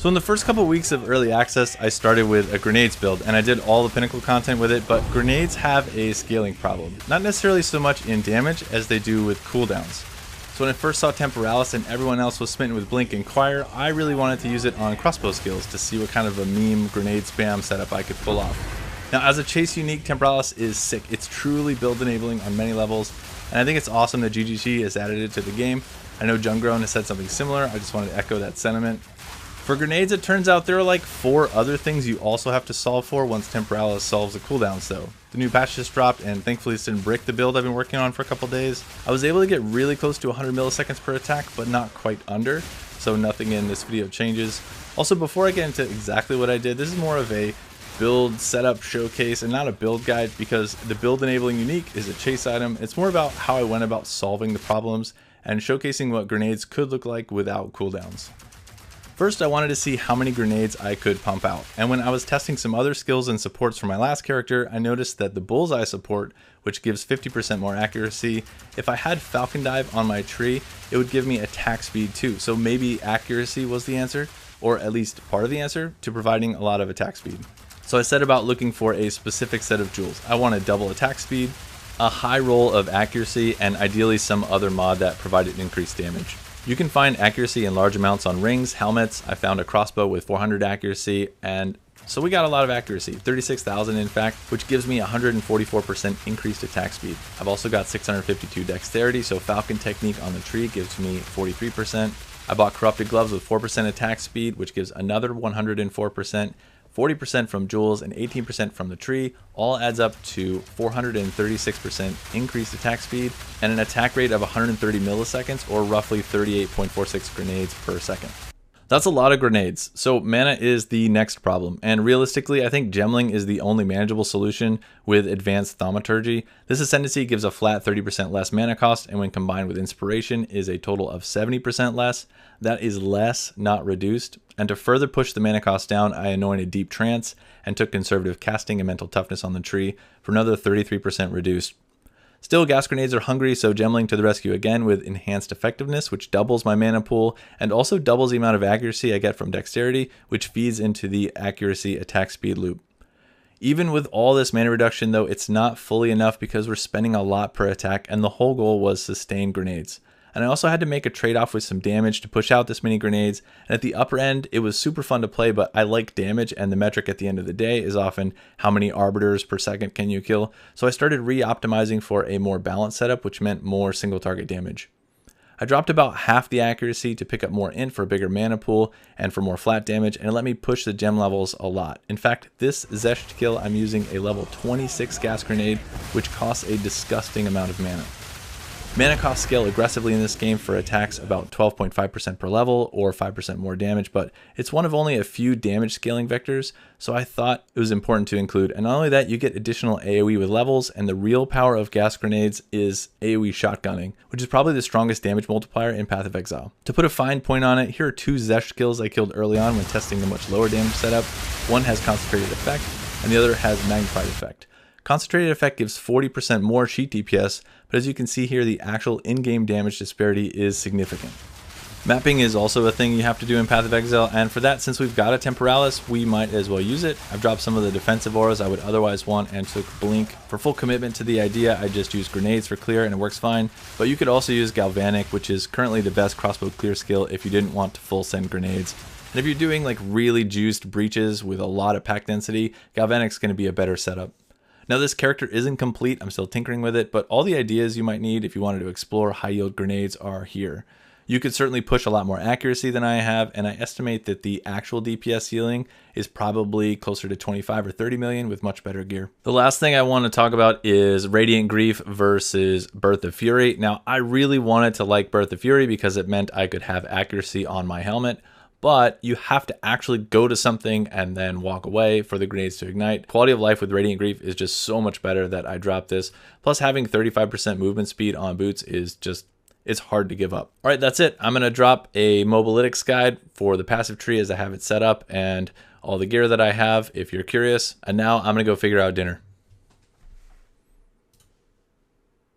So in the first couple weeks of early access, I started with a grenades build, and I did all the pinnacle content with it, but grenades have a scaling problem. Not necessarily so much in damage as they do with cooldowns. So when I first saw Temporalis and everyone else was smitten with Blink and Choir, I really wanted to use it on crossbow skills to see what kind of a meme grenade spam setup I could pull off. Now as a chase unique, Temporalis is sick. It's truly build enabling on many levels, and I think it's awesome that GGG has added it to the game. I know Jungrown has said something similar. I just wanted to echo that sentiment. For grenades, it turns out there are like 4 other things you also have to solve for once Temporalis solves the cooldowns though. The new patch just dropped, and thankfully this didn't break the build I've been working on for a couple days. I was able to get really close to 100 milliseconds per attack, but not quite under, so nothing in this video changes. Also, before I get into exactly what I did, this is more of a build setup showcase and not a build guide, because the build enabling unique is a chase item. It's more about how I went about solving the problems and showcasing what grenades could look like without cooldowns. First, I wanted to see how many grenades I could pump out, and when I was testing some other skills and supports for my last character, I noticed that the Bullseye support, which gives 50% more accuracy, if I had Falcon Dive on my tree, it would give me attack speed too, so maybe accuracy was the answer, or at least part of the answer, to providing a lot of attack speed. So I set about looking for a specific set of jewels. I wanted double attack speed, a high roll of accuracy, and ideally some other mod that provided increased damage. You can find accuracy in large amounts on rings, helmets. I found a crossbow with 400 accuracy, and so we got a lot of accuracy, 36,000 in fact, which gives me 144% increased attack speed. I've also got 652 dexterity, so Falcon Technique on the tree gives me 43%. I bought Corrupted Gloves with 4% attack speed, which gives another 104%. 40% from jewels and 18% from the tree, all adds up to 436% increased attack speed and an attack rate of 130 milliseconds, or roughly 38.46 grenades per second. That's a lot of grenades, so mana is the next problem, and realistically I think gemling is the only manageable solution with advanced thaumaturgy. This ascendancy gives a flat 30% less mana cost, and when combined with inspiration is a total of 70% less. That is less, not reduced. And to further push the mana cost down, I anointed Deep Trance and took conservative casting and mental toughness on the tree for another 33% reduced. Still, gas grenades are hungry, so gemling to the rescue again with enhanced effectiveness, which doubles my mana pool and also doubles the amount of accuracy I get from dexterity, which feeds into the accuracy attack speed loop. Even with all this mana reduction though, it's not fully enough because we're spending a lot per attack, and the whole goal was sustained grenades. And I also had to make a trade-off with some damage to push out this many grenades, and at the upper end it was super fun to play, but I like damage, and the metric at the end of the day is often how many arbiters per second can you kill, so I started re-optimizing for a more balanced setup, which meant more single target damage. I dropped about half the accuracy to pick up more int for a bigger mana pool and for more flat damage, and it let me push the gem levels a lot. In fact, this Zesht kill I'm using a level 26 gas grenade, which costs a disgusting amount of mana. Mana costs scale aggressively in this game for attacks about 12.5% per level, or 5% more damage, but it's one of only a few damage scaling vectors, so I thought it was important to include. And not only that, you get additional AoE with levels, and the real power of gas grenades is AoE shotgunning, which is probably the strongest damage multiplier in Path of Exile. To put a fine point on it, here are 2 Zesht kills I killed early on when testing the much lower damage setup. One has concentrated effect, and the other has magnified effect. Concentrated effect gives 40% more cheat DPS, but as you can see here, the actual in-game damage disparity is significant. Mapping is also a thing you have to do in Path of Exile, and for that, since we've got a Temporalis, we might as well use it. I've dropped some of the defensive auras I would otherwise want and took Blink. For full commitment to the idea, I just use grenades for clear and it works fine, but you could also use Galvanic, which is currently the best crossbow clear skill if you didn't want to full send grenades. And if you're doing like really juiced breaches with a lot of pack density, Galvanic's going to be a better setup. Now this character isn't complete, I'm still tinkering with it, but all the ideas you might need if you wanted to explore high yield grenades are here. You could certainly push a lot more accuracy than I have, and I estimate that the actual DPS ceiling is probably closer to 25 or 30 million with much better gear. The last thing I want to talk about is Radiant Grief versus Birth of Fury. Now I really wanted to like Birth of Fury because it meant I could have accuracy on my helmet, but you have to actually go to something and then walk away for the grenades to ignite. Quality of life with Radiant Grief is just so much better that I dropped this. Plus having 35% movement speed on boots is just, it's hard to give up. All right, that's it. I'm gonna drop a mobalytics guide for the passive tree as I have it set up and all the gear that I have if you're curious. And now I'm gonna go figure out dinner.